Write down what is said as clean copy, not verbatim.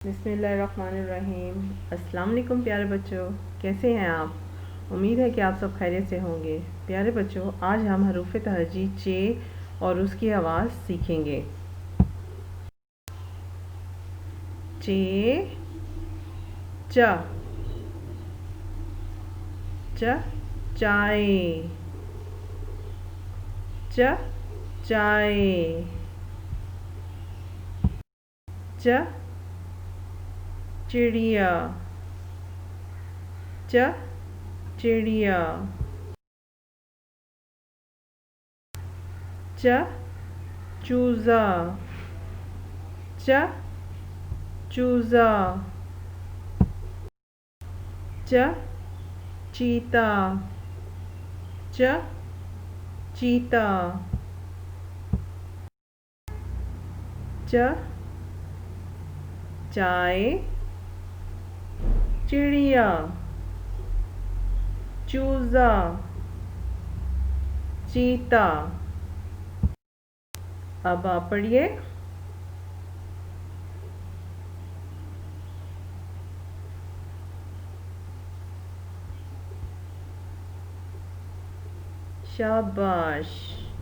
बिस्मिल्लाहिर्रहमानिर्रहीम। अस्सलाम वालेकुम प्यारे बच्चों, कैसे हैं आप। उम्मीद है कि आप सब खैरियत से होंगे। प्यारे बच्चों, आज हम हरूफ तहजी चे और उसकी आवाज़ सीखेंगे। चे, च, च चाय, च चाय, च चिड़िया, च चिड़िया, च चूज़ा, च चूज़ा, च चीता, च चीता, च चाय, चिड़िया, चूज़ा, चीता। अब आप पढ़िए। शाबाश।